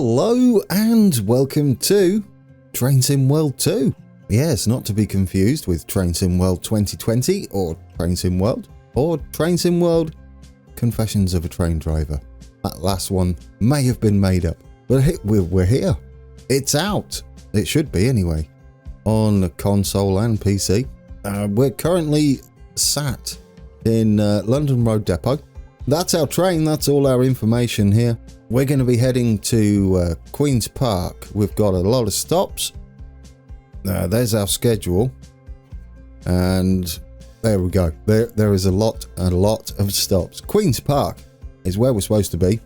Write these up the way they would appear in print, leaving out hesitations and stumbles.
Hello and welcome to Train Sim World 2. Yes, not to be confused with Train Sim World 2020 or Train Sim World or Train Sim World Confessions of a Train Driver. That last one may have been made up, but we're here. It's out. It should be anyway, on console and PC. We're currently sat in London Road Depot. That's our train, that's all our information here. We're going to be heading to Queen's Park. We've got a lot of stops. There's our schedule. And there we go. There is a lot of stops. Queen's Park is where we're supposed to be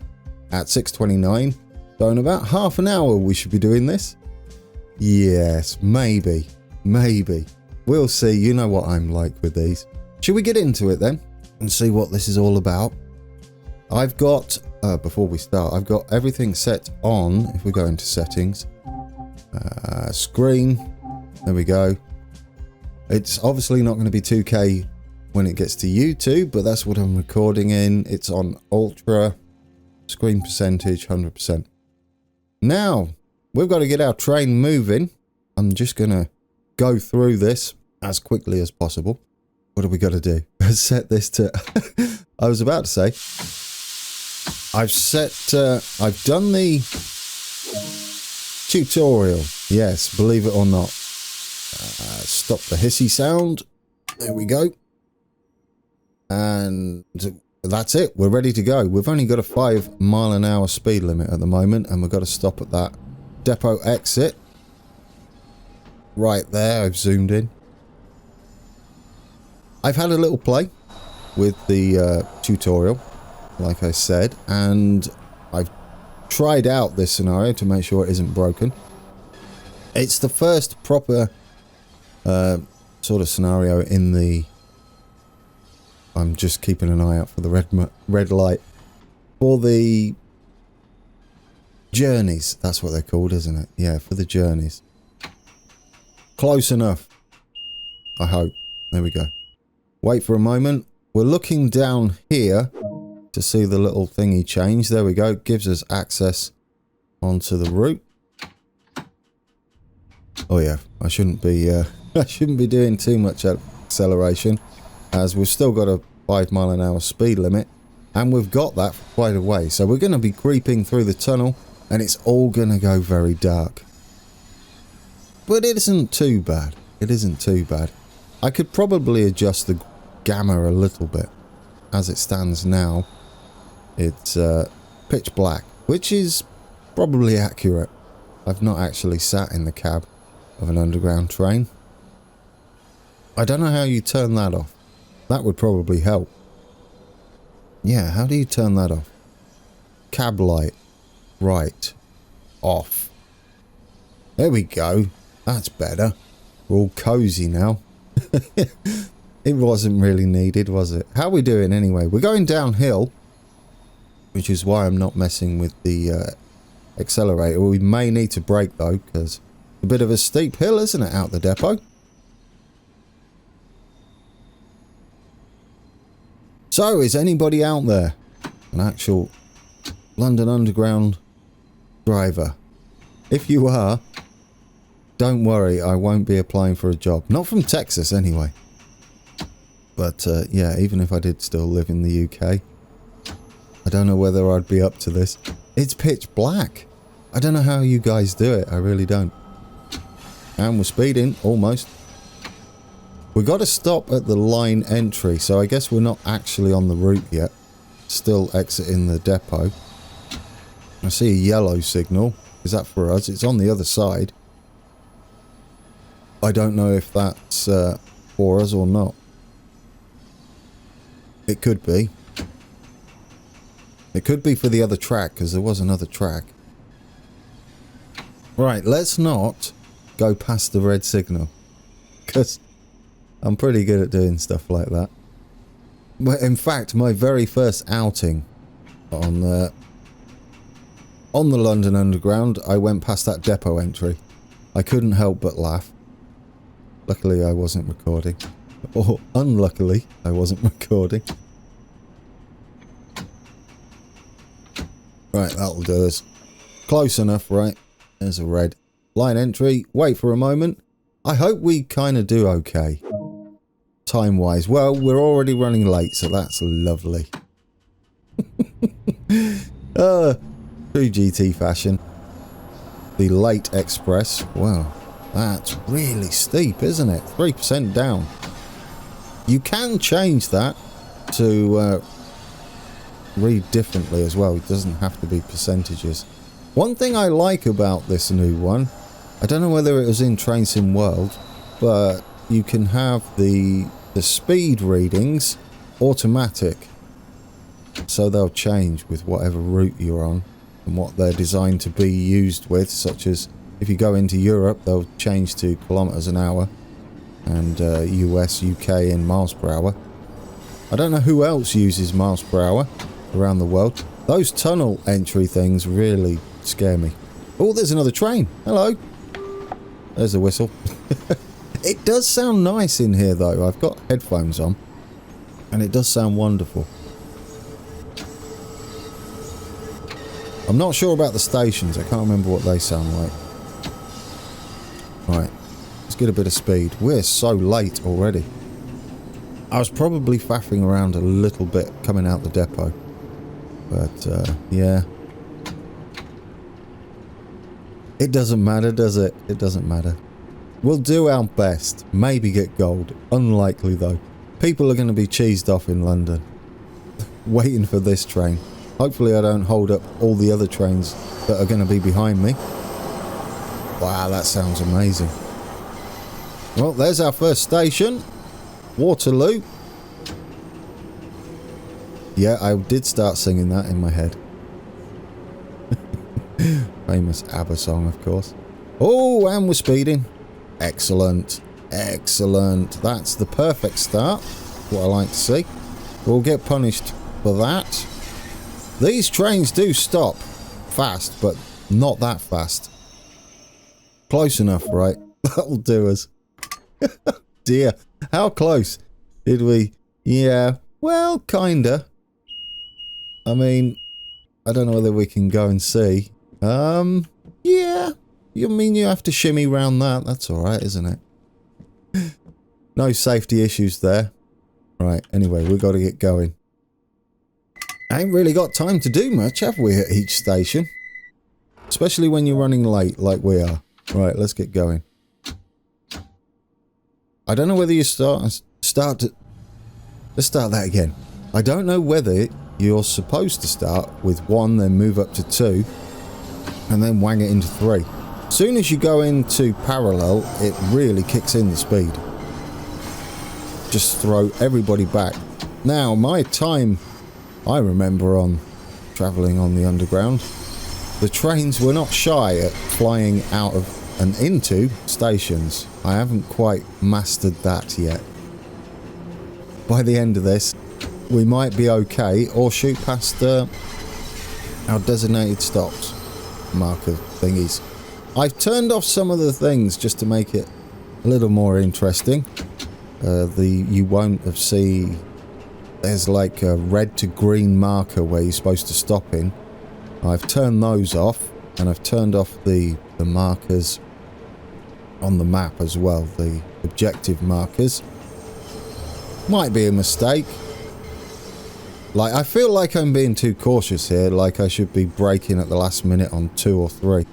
at 6:29. So in about half an hour we should be doing this. Yes, maybe. We'll see. You know what I'm like with these. Should we get into it then and see what this is all about? I've got, before we start, I've got everything set on. If we go into settings, screen, there we go. It's obviously not going to be 2K when it gets to YouTube, but that's what I'm recording in. It's on ultra, screen percentage, 100%. Now, we've got to get our train moving. I'm just going to go through this as quickly as possible. What have we got to do? Set this to, I was about to say, I've done the tutorial. Yes, believe it or not. Stop the hissy sound. There we go. And that's it. We're ready to go. We've only got a 5 mile an hour speed limit at the moment, and we've got to stop at that depot exit. Right there, I've zoomed in. I've had a little play with the tutorial, like I said, and I've tried out this scenario to make sure it isn't broken. It's the first proper sort of scenario in the... I'm just keeping an eye out for the red light. For the journeys, that's what they're called, isn't it? Yeah, for the journeys. Close enough, I hope. There we go. Wait for a moment. We're looking down here to see the little thingy change. There we go. Gives us access onto the route. Oh yeah, I shouldn't be doing too much acceleration, as we've still got a 5 mile an hour speed limit, and we've got that for quite a way. So we're going to be creeping through the tunnel, and it's all going to go very dark. But it isn't too bad. It isn't too bad. I could probably adjust the gamma a little bit. As it stands now, it's pitch black, which is probably accurate. I've not actually sat in the cab of an underground train. I don't know how you turn that off. That would probably help. Yeah, how do you turn that off? Cab light. Right. Off. There we go. That's better. We're all cozy now. It wasn't really needed, was it? How are we doing anyway? We're going downhill, which is why I'm not messing with the accelerator. We may need to brake though, because it's a bit of a steep hill, isn't it, out the depot? So, is anybody out there an actual London Underground driver? If you are, don't worry, I won't be applying for a job. Not from Texas, anyway. But, yeah, even if I did still live in the UK, I don't know whether I'd be up to this. It's pitch black. I don't know how you guys do it. I really don't. And we're speeding, almost. We got to stop at the line entry, so I guess we're not actually on the route yet. Still exiting the depot. I see a yellow signal. Is that for us? It's on the other side. I don't know if that's for us or not. It could be. It could be for the other track, because there was another track. Right, let's not go past the red signal, because I'm pretty good at doing stuff like that. But in fact, my very first outing on the London Underground, I went past that depot entry. I couldn't help but laugh. Luckily, I wasn't recording. Or unluckily, I wasn't recording. Right, that'll do us. Close enough, right? There's a red. Line entry. Wait for a moment. I hope we kind of do okay. Time-wise. Well, we're already running late, so that's lovely. True GT fashion. The late express. Wow, that's really steep, isn't it? 3% down. You can change that to read differently as well. It doesn't have to be percentages. One thing I like about this new one, I don't know whether it was in Train Sim World, but you can have the speed readings automatic. So they'll change with whatever route you're on and what they're designed to be used with, such as if you go into Europe, they'll change to kilometers an hour, and US, UK in miles per hour. I don't know who else uses miles per hour around the world. Those tunnel entry things really scare me. Oh, there's another train. Hello. There's the whistle. It does sound nice in here though. I've got headphones on and it does sound wonderful. I'm not sure about the stations. I can't remember what they sound like. Right, let's get a bit of speed. We're so late already. I was probably faffing around a little bit coming out the depot. But, yeah. It doesn't matter, does it? It doesn't matter. We'll do our best. Maybe get gold. Unlikely, though. People are going to be cheesed off in London. Waiting for this train. Hopefully I don't hold up all the other trains that are going to be behind me. Wow, that sounds amazing. Well, there's our first station. Waterloo. Yeah, I did start singing that in my head. Famous ABBA song, of course. Oh, and we're speeding. Excellent. Excellent. That's the perfect start. What I like to see. We'll get punished for that. These trains do stop fast, but not that fast. Close enough, right? That'll do us. Dear, how close did we? Yeah, well, kinda. I mean, I don't know whether we can go and see. Yeah. You mean you have to shimmy round that? That's alright, isn't it? No safety issues there. Right, anyway, we've got to get going. Ain't really got time to do much, have we, at each station? Especially when you're running late, like we are. Right, let's get going. I don't know whether you let's start that again. I don't know whether you're supposed to start with 1, then move up to 2, and then wang it into 3. Soon as you go into parallel, it really kicks in the speed. Just throw everybody back. Now, my time I remember on travelling on the underground, the trains were not shy at flying out of and into stations. I haven't quite mastered that yet. By the end of this, we might be okay or shoot past our designated stops marker thingies. I've turned off some of the things just to make it a little more interesting. You won't have seen there's like a red to green marker where you're supposed to stop in. I've turned those off, and I've turned off the markers on the map as well, the objective markers. Might be a mistake. Like, I feel like I'm being too cautious here, like I should be braking at the last minute on 2 or 3.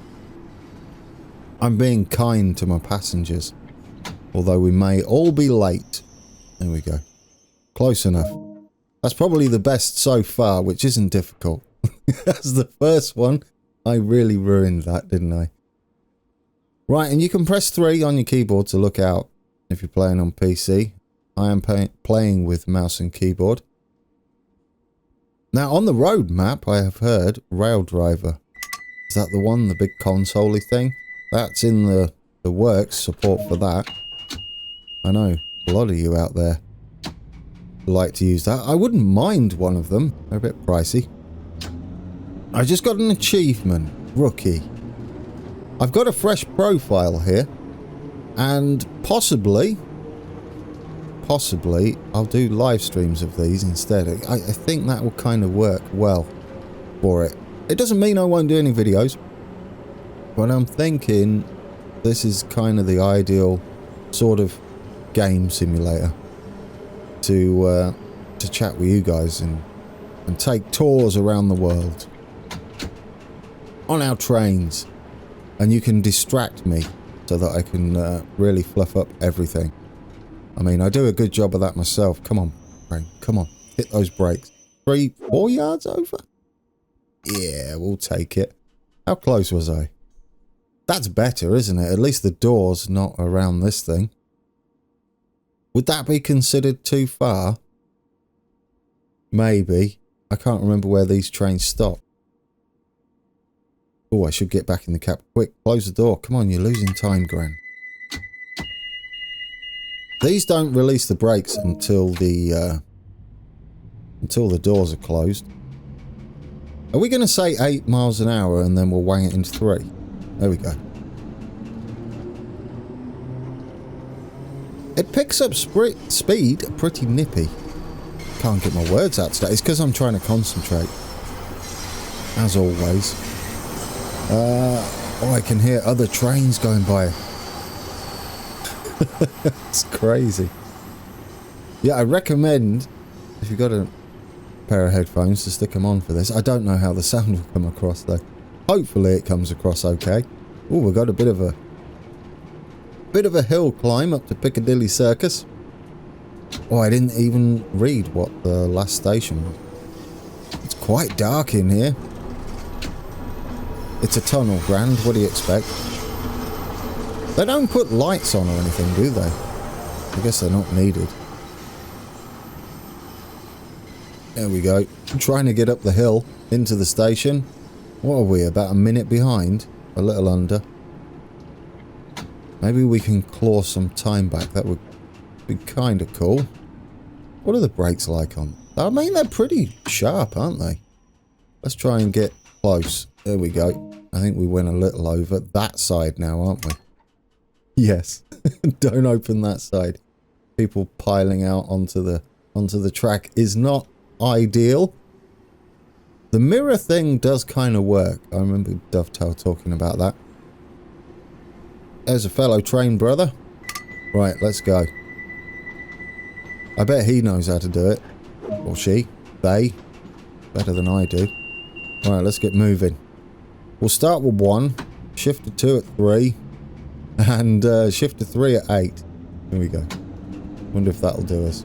I'm being kind to my passengers, although we may all be late. There we go. Close enough. That's probably the best so far, which isn't difficult. As the first one, I really ruined that, didn't I? Right, and you can press 3 on your keyboard to look out if you're playing on PC. I am playing with mouse and keyboard. Now, on the road map, I have heard Rail Driver. Is that the one, the big console-y thing? That's in the works, support for that. I know, a lot of you out there like to use that. I wouldn't mind one of them. They're a bit pricey. I just got an achievement. Rookie. I've got a fresh profile here. And possibly, I'll do live streams of these instead. I think that will kind of work well for it. It doesn't mean I won't do any videos. But I'm thinking this is kind of the ideal sort of game simulator to chat with you guys and take tours around the world on our trains, and you can distract me so that I can really fluff up everything. I mean, I do a good job of that myself. Come on, train, come on, hit those brakes. 3-4 yards over? Yeah, we'll take it. How close was I? That's better, isn't it? At least the door's not around this thing. Would that be considered too far? Maybe. I can't remember where these trains stop. Oh, I should get back in the cab. Quick, close the door. Come on, you're losing time, Gran. These don't release the brakes until the doors are closed. Are we going to say 8 miles an hour and then we'll wang it into 3? There we go. It picks up speed pretty nippy. Can't get my words out today. It's because I'm trying to concentrate. As always. Oh, I can hear other trains going by. It's crazy. Yeah, I recommend, if you've got a pair of headphones, to stick them on for this. I don't know how the sound will come across, though. Hopefully it comes across okay. Oh, we've got a bit of a hill climb up to Piccadilly Circus. Oh, I didn't even read what the last station was. It's quite dark in here. It's a tunnel, Grand. What do you expect? They don't put lights on or anything, do they? I guess they're not needed. There we go. I'm trying to get up the hill into the station. What are we, about a minute behind? A little under. Maybe we can claw some time back. That would be kind of cool. What are the brakes like on? I mean, they're pretty sharp, aren't they? Let's try and get close. There we go. I think we went a little over that side now, aren't we? Yes. Don't open that side. People piling out onto the track is not ideal. The mirror thing does kind of work. I remember Dovetail talking about that. There's a fellow train brother. Right, let's go. I bet he knows how to do it. Or she. They. Better than I do. Right, let's get moving. We'll start with 1. Shift to 2 at 3. And shift to 3 at 8. Here we go. Wonder if that'll do us.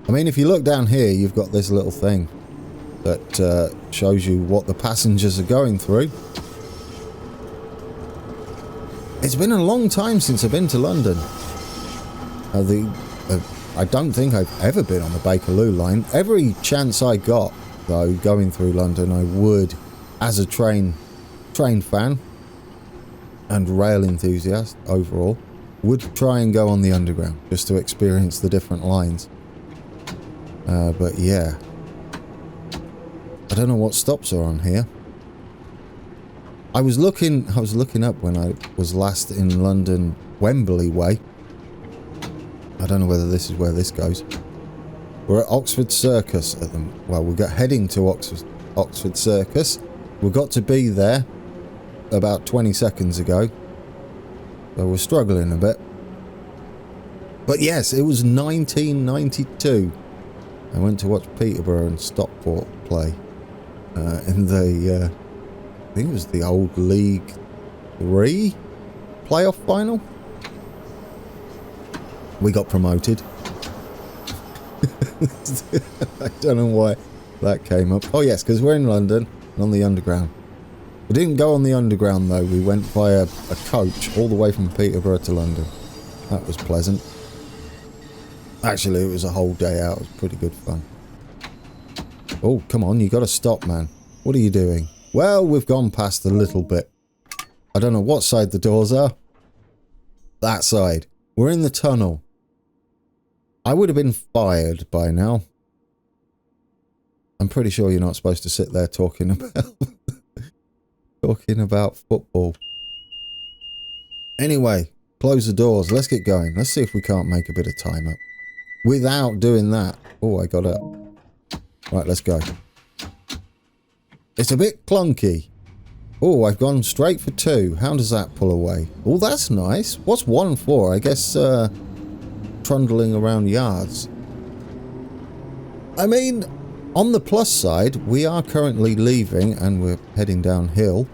I mean, if you look down here, you've got this little thing that shows you what the passengers are going through. It's been a long time since I've been to London. I don't think I've ever been on the Bakerloo line. Every chance I got, though, going through London, I would, as a train fan and rail enthusiast overall, would try and go on the underground just to experience the different lines. But yeah, I don't know what stops are on here. I was looking up when I was last in London, Wembley way. I don't know whether this is where this goes. We're at Oxford Circus at the... Well, we're heading to Oxford Circus. We got to be there about 20 seconds ago. So we're struggling a bit. But yes, it was 1992. I went to watch Peterborough and Stockport play. In the... I think it was the old League 3 playoff final. We got promoted. I don't know why that came up. Oh yes, because we're in London and on the underground. We didn't go on the underground though. We went via a coach all the way from Peterborough to London. That was pleasant. Actually, it was a whole day out. It was pretty good fun. Oh, come on. You got to stop, man. What are you doing? Well, we've gone past a little bit. I don't know what side the doors are. That side. We're in the tunnel. I would have been fired by now. I'm pretty sure you're not supposed to sit there talking about football. Anyway, close the doors. Let's get going. Let's see if we can't make a bit of time up. Without doing that. Oh, I got up. Right, let's go. It's a bit clunky. Oh, I've gone straight for 2. How does that pull away? Oh, that's nice. What's 1 for? I guess, trundling around yards. I mean, on the plus side, we are currently leaving, and we're heading downhill.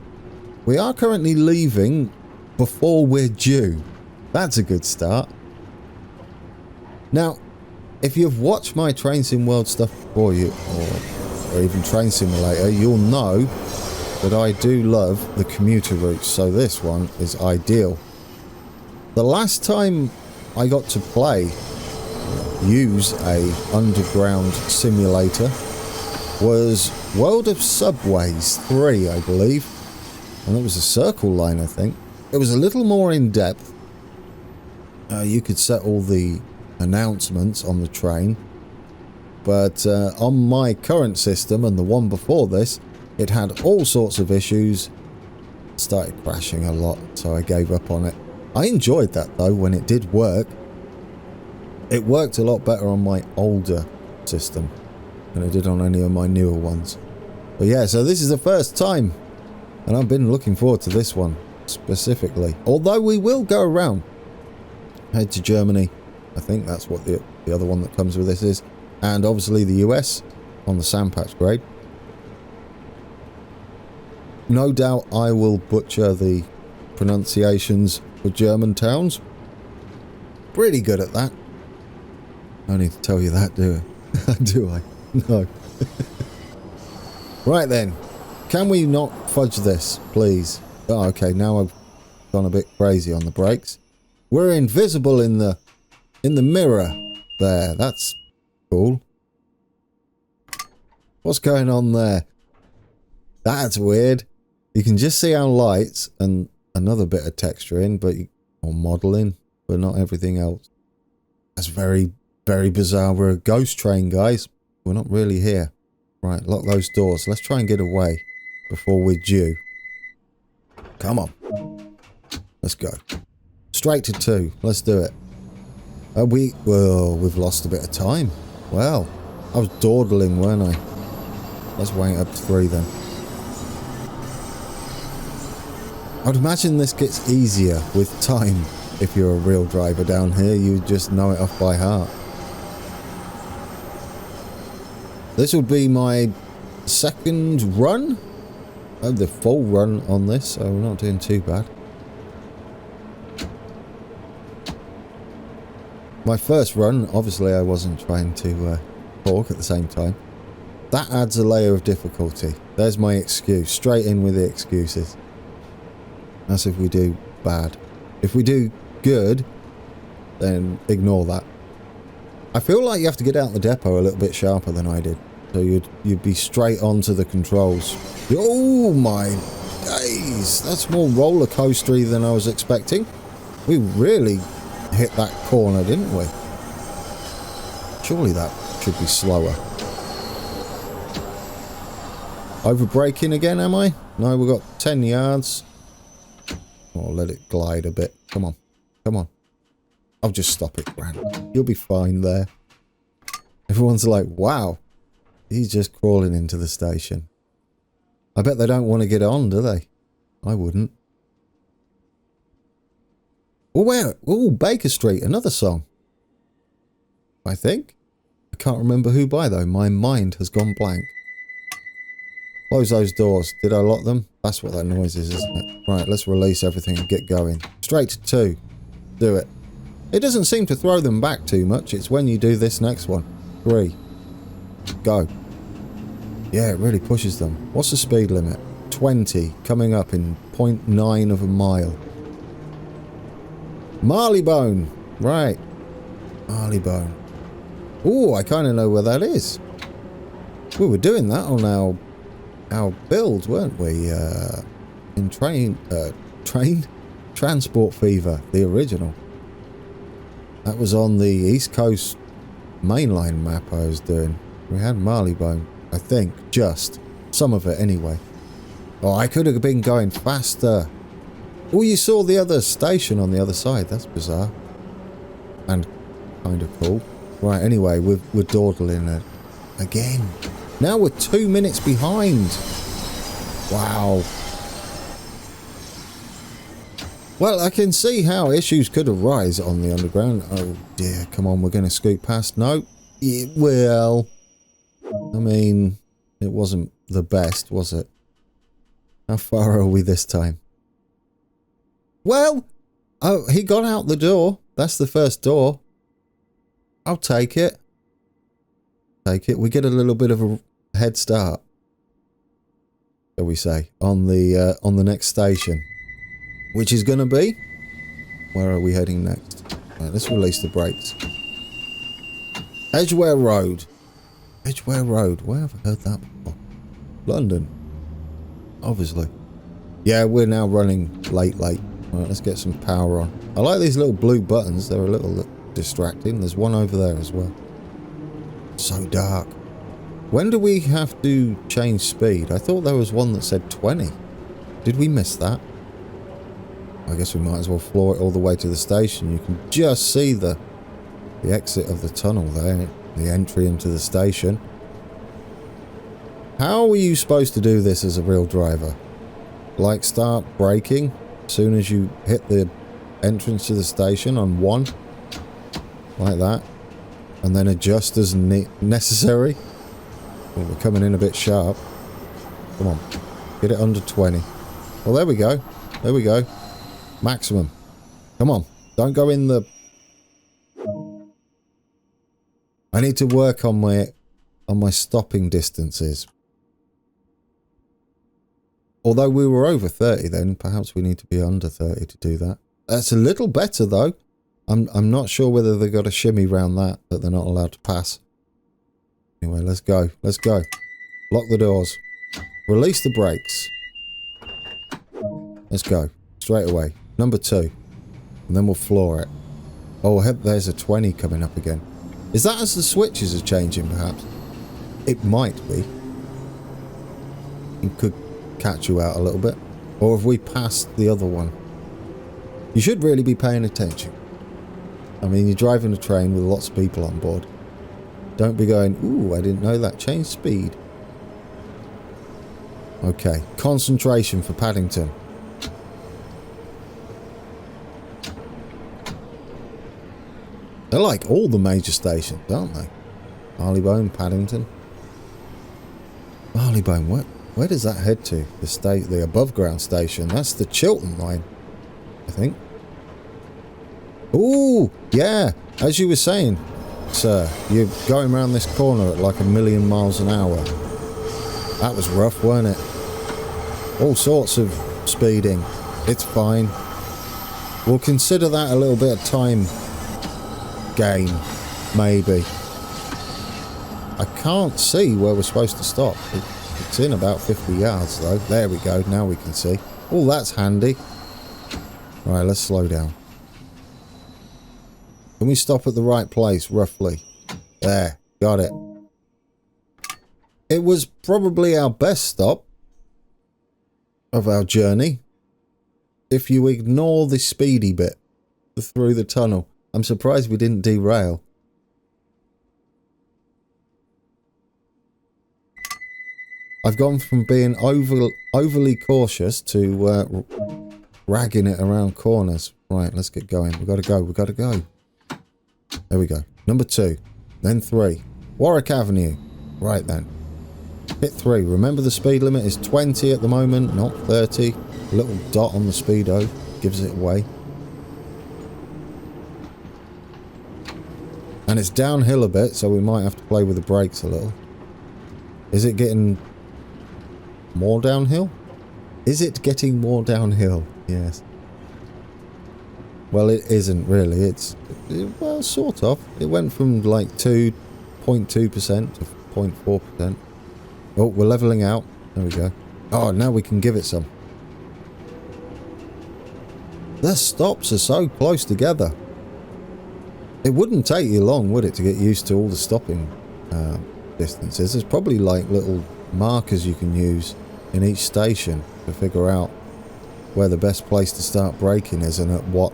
We are currently leaving before we're due. That's a good start. Now, if you've watched my Train Sim World stuff before, or even Train Simulator, you'll know that I do love the commuter routes, so this one is ideal. The last time I got to use a underground simulator was World of Subways 3, I believe. And it was a circle line, I think. It was a little more in depth. You could set all the announcements on the train. But on my current system and the one before this, it had all sorts of issues. Started crashing a lot, so I gave up on it. I enjoyed that though when it did work. It worked a lot better on my older system than it did on any of my newer ones. But yeah, so this is the first time, and I've been looking forward to this one specifically. Although we will go around, head to Germany. I think that's what the other one that comes with this is. And obviously the US on the Sandpatch grade. No doubt I will butcher the pronunciations for German towns. Pretty good at that. I don't need to tell you that, do I? Do I? No. Right then. Can we not fudge this, please? Oh, okay. Now I've gone a bit crazy on the brakes. We're invisible in the mirror. There. That's cool. What's going on there? That's weird. You can just see our lights and another bit of texture in, or modeling, but not everything else. That's very, very bizarre. We're a ghost train, guys. We're not really here. Right, lock those doors. Let's try and get away before we're due. Come on. Let's go. Straight to 2. Let's do it. We've lost a bit of time. Well, I was dawdling, weren't I? Let's wait up to 3 then. I'd imagine this gets easier with time. If you're a real driver down here, you just know it off by heart. This would be my second run. The full run on this, so we're not doing too bad. My first run, obviously I wasn't trying to talk at the same time. That adds a layer of difficulty. There's my excuse. Straight in with the excuses. That's if we do bad. If we do good, then ignore that. I feel like you have to get out the depot a little bit sharper than I did. So you'd be straight onto the controls. Oh my days! That's more roller coastery than I was expecting. We really hit that corner, didn't we? Surely that should be slower. Over braking again, am I? No, we've got 10 yards. Oh, let it glide a bit. Come on. Come on. I'll just stop it, Grant. You'll be fine there. Everyone's like, wow. He's just crawling into the station. I bet they don't want to get on, do they? I wouldn't. Oh, where? Oh, Baker Street. Another song. I think. I can't remember who by, though. My mind has gone blank. Close those doors. Did I lock them? That's what that noise is, isn't it? Right, let's release everything and get going. Straight to 2. Do it. It doesn't seem to throw them back too much. It's when you do this next one. 3. Go. Yeah, it really pushes them. What's the speed limit? 20. Coming up in 0.9 of a mile. Marleybone. Right. Marleybone. Oh, I kind of know where that is. We were doing that on our build, weren't we? In Transport Fever, the original. That was on the East Coast mainline map I was doing. We had Marleybone, I think, just. Some of it, anyway. Oh, I could have been going faster. Oh, you saw the other station on the other side. That's bizarre. And kind of cool. Right, anyway, we're dawdling it again. Now we're 2 minutes behind. Wow. Well, I can see how issues could arise on the underground. Oh dear, come on, we're going to scoot past. No, it will. I mean, it wasn't the best, was it? How far are we this time? Well, oh, he got out the door. That's the first door. I'll take it. Take it. We get a little bit of a head start, shall we say, on the next station. Which is going to be... Where are we heading next? Right, let's release the brakes. Edgware Road. Edgware Road. Where have I heard that before? London. Obviously. Yeah, we're now running late. Right, let's get some power on. I like these little blue buttons. They're a little distracting. There's one over there as well. So dark. When do we have to change speed? I thought there was one that said 20. Did we miss that? I guess we might as well floor it all the way to the station. You can just see the exit of the tunnel there, the entry into the station. How are you supposed to do this as a real driver? Like start braking as soon as you hit the entrance to the station on 1? Like that. And then adjust as necessary? Well, we're coming in a bit sharp. Come on. Get it under 20. Well, there we go. There we go. Maximum. Come on. Don't go in the... I need to work on my stopping distances. Although we were over 30 then, perhaps we need to be under 30 to do that. That's a little better though. I'm not sure whether they've got a shimmy round that they're not allowed to pass. Anyway, let's go. Let's go. Lock the doors. Release the brakes. Let's go. Straight away. Number 2. And then we'll floor it. Oh, there's a 20 coming up again. Is that as the switches are changing, perhaps? It might be. It could catch you out a little bit. Or have we passed the other one? You should really be paying attention. I mean, you're driving a train with lots of people on board. Don't be going, ooh, I didn't know that. Change speed. Okay. Concentration for Paddington. They're like all the major stations, aren't they? Marylebone, Paddington. Marylebone, where does that head to? The above ground station. That's the Chiltern line, I think. Ooh, yeah. As you were saying, sir, you're going around this corner at like 1,000,000 miles an hour. That was rough, weren't it? All sorts of speeding. It's fine. We'll consider that a little bit of time gain, maybe. I can't see where we're supposed to stop. It's in about 50 yards though. There we go. Now we can see. Oh, that's handy. Right, let's slow down. Can we stop at the right place, roughly? There. Got it. It was probably our best stop of our journey. If you ignore the speedy bit through the tunnel. I'm surprised we didn't derail. I've gone from being overly cautious to ragging it around corners. Right, let's get going. We've got to go. We've got to go. There we go. Number 2. Then 3. Warwick Avenue. Right then. Hit 3. Remember the speed limit is 20 at the moment, not 30. A little dot on the speedo gives it away. And it's downhill a bit, so we might have to play with the brakes a little. Is it getting more downhill? Is it getting more downhill? Yes. Well, it isn't really. Well, sort of. It went from like 2.2% to 0.4%. Oh, we're levelling out. There we go. Oh, now we can give it some. The stops are so close together. It wouldn't take you long, would it, to get used to all the stopping distances. There's probably like little markers you can use in each station to figure out where the best place to start braking is and at what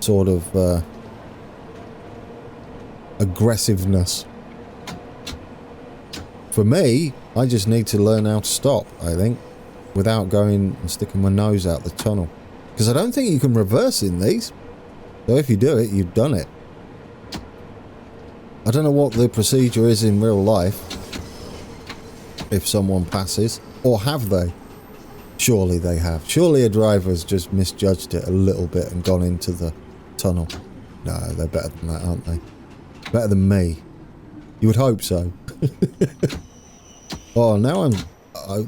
sort of aggressiveness. For me, I just need to learn how to stop, I think, without going and sticking my nose out the tunnel. Because I don't think you can reverse in these. So if you do it, you've done it. I don't know what the procedure is in real life. If someone passes. Or have they? Surely they have. Surely a driver has just misjudged it a little bit and gone into the tunnel. No, they're better than that, aren't they? Better than me. You would hope so. Oh, now I'm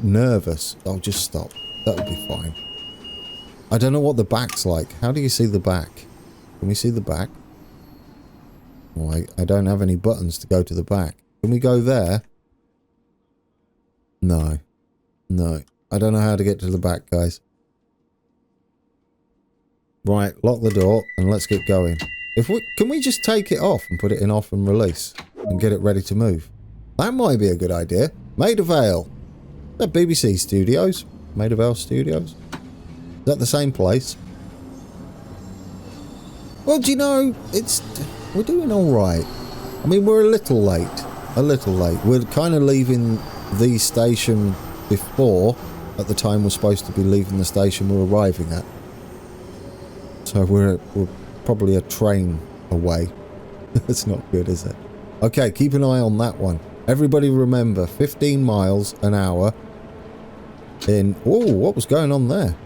nervous. I'll just stop. That'll be fine. I don't know what the back's like. How do you see the back? Can we see the back? Oh, I don't have any buttons to go to the back. Can we go there? No. No. I don't know how to get to the back, guys. Right, lock the door and let's get going. Can we just take it off and put it in off and release and get it ready to move? That might be a good idea. Maida Vale. Is that BBC Studios? Maida Vale Studios? Is that the same place? Well, do you know, we're doing alright. I mean, we're a little late. A little late. We're kind of leaving the station before, at the time we're supposed to be leaving the station we're arriving at. So we're probably a train away. That's not good, is it? Okay, keep an eye on that one. Everybody remember, 15 miles an hour in... Oh, what was going on there?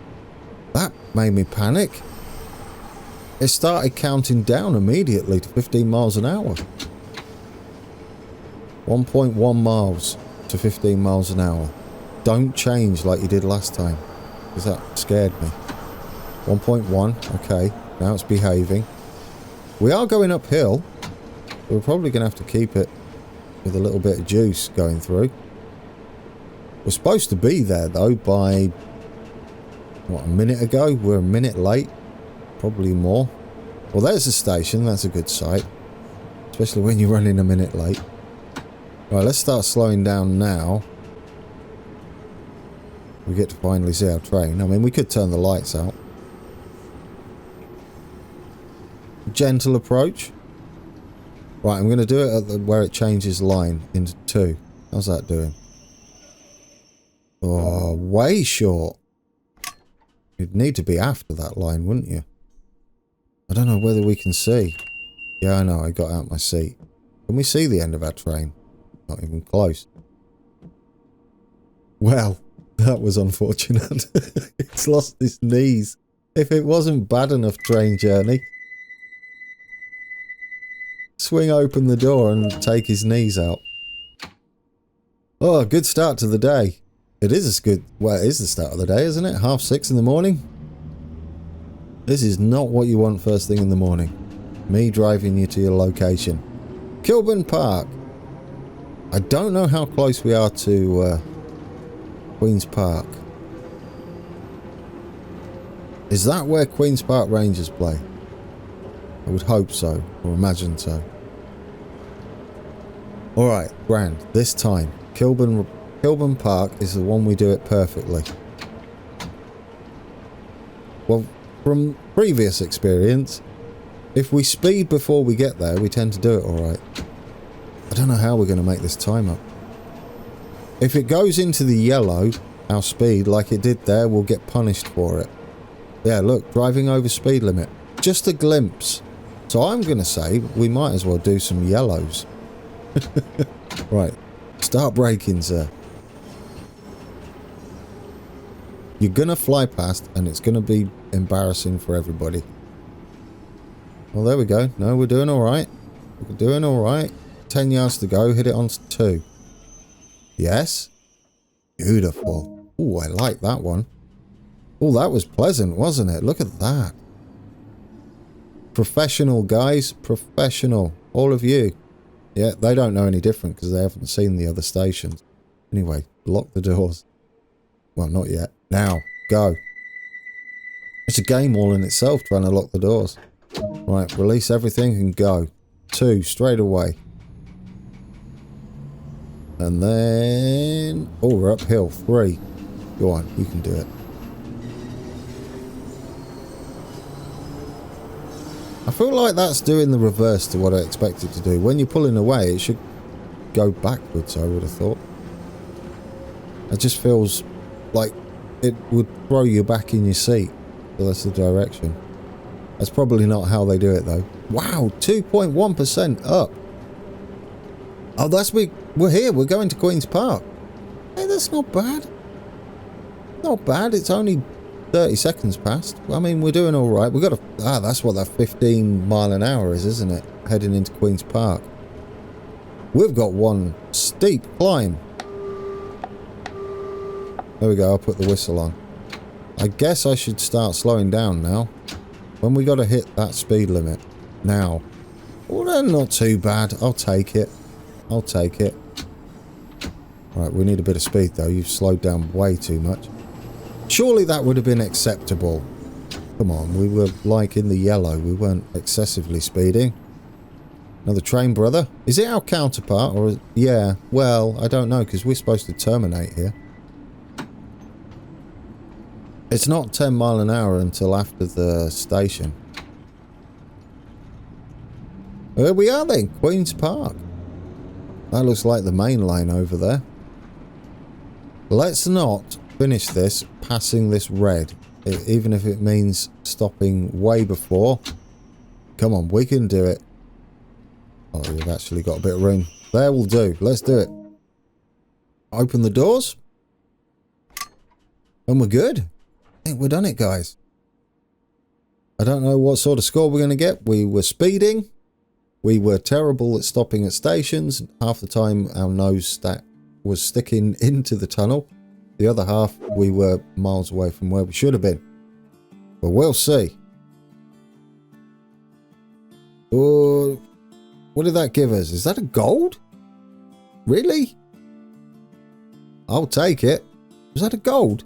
That made me panic. It started counting down immediately to 15 miles an hour. 1.1 miles to 15 miles an hour. Don't change like you did last time, because that scared me. 1.1, okay, now it's behaving. We are going uphill. We're probably going to have to keep it with a little bit of juice going through. We're supposed to be there, though, by... What, a minute ago? We're a minute late. Probably more. Well, there's the station. That's a good sight. Especially when you're running a minute late. Right, let's start slowing down now. We get to finally see our train. I mean, we could turn the lights out. Gentle approach. Right, I'm going to do it at where it changes line into 2. How's that doing? Oh, way short. You'd need to be after that line, wouldn't you? I don't know whether we can see. Yeah, I know, I got out my seat. Can we see the end of our train? Not even close. Well, that was unfortunate. It's lost its knees. If it wasn't bad enough train journey. Swing open the door and take his knees out. Oh, good start to the day. It is a good... Well, it is the start of the day, isn't it? 6:30 in the morning. This is not what you want first thing in the morning. Me driving you to your location. Kilburn Park. I don't know how close we are to Queen's Park. Is that where Queen's Park Rangers play? I would hope so, or imagine so. Alright, grand. This time, Kilburn Park is the one we do it perfectly. Well, from previous experience, if we speed before we get there, we tend to do it alright. I don't know how we're going to make this time up. If it goes into the yellow, our speed, like it did there, we'll get punished for it. Yeah, look, driving over speed limit. Just a glimpse. So I'm going to say we might as well do some yellows. Right. Start braking, sir. You're going to fly past and it's going to be embarrassing for everybody. Well, there we go. No, we're doing alright. We're doing alright. 10 yards to go. Hit it on 2. Yes. Beautiful. Oh, I like that one. Oh, that was pleasant, wasn't it? Look at that. Professional, guys. Professional. All of you. Yeah, they don't know any different because they haven't seen the other stations. Anyway, lock the doors. Well, not yet. Now, go. It's a game all in itself trying to lock the doors. Right, release everything and go. 2, straight away. And then... Oh, we're uphill. 3. Go on, you can do it. I feel like that's doing the reverse to what I expected to do. When you're pulling away, it should go backwards, I would have thought. It just feels like it would throw you back in your seat. So that's the direction. That's probably not how they do it though. Wow, 2.1% up. Oh, we're here. We're going to Queen's Park. Hey, that's not bad. Not bad. It's only 30 seconds past. I mean, we're doing all right. We've got that's what that 15 mile an hour is, isn't it? Heading into Queen's Park. We've got one steep climb. There we go. I'll put the whistle on. I guess I should start slowing down now. When we got to hit that speed limit. Now. Well, then not too bad. I'll take it. I'll take it. Right, we need a bit of speed though. You've slowed down way too much. Surely that would have been acceptable. Come on, we were like in the yellow. We weren't excessively speeding. Another train, brother. Is it our counterpart or... Yeah, well, I don't know because we're supposed to terminate here. It's not 10 mile an hour until after the station. Where we are then, Queen's Park. That looks like the main line over there. Let's not finish this passing this red, even if it means stopping way before. Come on, we can do it. Oh, we've actually got a bit of room. There will do. Let's do it. Open the doors. And we're good. I think we've done it, guys. I don't know what sort of score we're going to get. We were speeding. We were terrible at stopping at stations. Half the time our nose was sticking into the tunnel. The other half we were miles away from where we should have been. But we'll see. Oh, what did that give us? Is that a gold? Really? I'll take it. Was that a gold?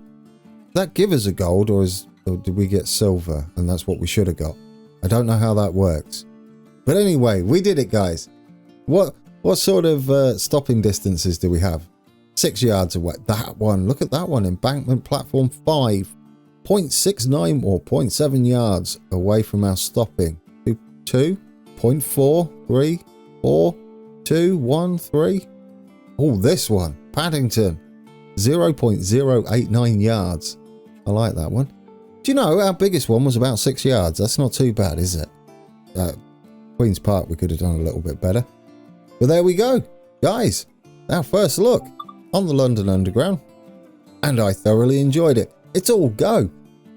Did that give us a gold or did we get silver and that's what we should have got? I don't know how that works. But anyway, we did it, guys. What sort of stopping distances do we have? 6 yards away. That one. Look at that one. Embankment platform 5. 0.69 or 0.7 yards away from our stopping. 2, 0.4, 3, 4, 2, 1, 3. Oh, this one. Paddington. 0.089 yards. I like that one. Do you know our biggest one was about 6 yards? That's not too bad, is it? Queen's Park we could have done a little bit better. But there we go. Guys, our first look on the London Underground. And I thoroughly enjoyed it. It's all go.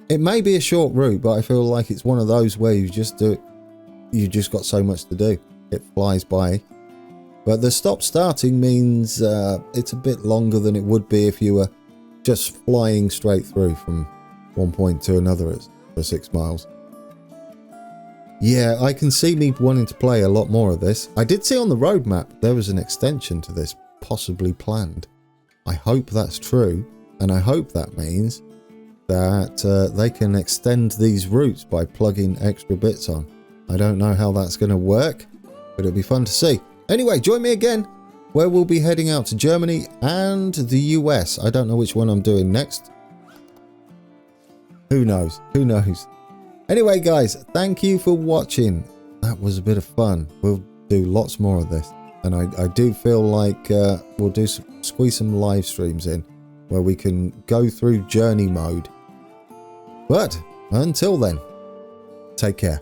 It may be a short route, but I feel like it's one of those where you just do it. You just got so much to do. It flies by. But the stop starting means it's a bit longer than it would be if you were just flying straight through from one point to another for 6 miles. Yeah, I can see me wanting to play a lot more of this. I did see on the roadmap there was an extension to this possibly planned. I hope that's true, and I hope that means that they can extend these routes by plugging extra bits on. I don't know how that's going to work, but it'll be fun to see. Anyway, join me again where we'll be heading out to Germany and the US. I don't know which one I'm doing next. Who knows? Who knows? Anyway, guys, thank you for watching. That was a bit of fun. We'll do lots more of this. And I do feel like we'll squeeze some live streams in where we can go through journey mode. But until then, take care.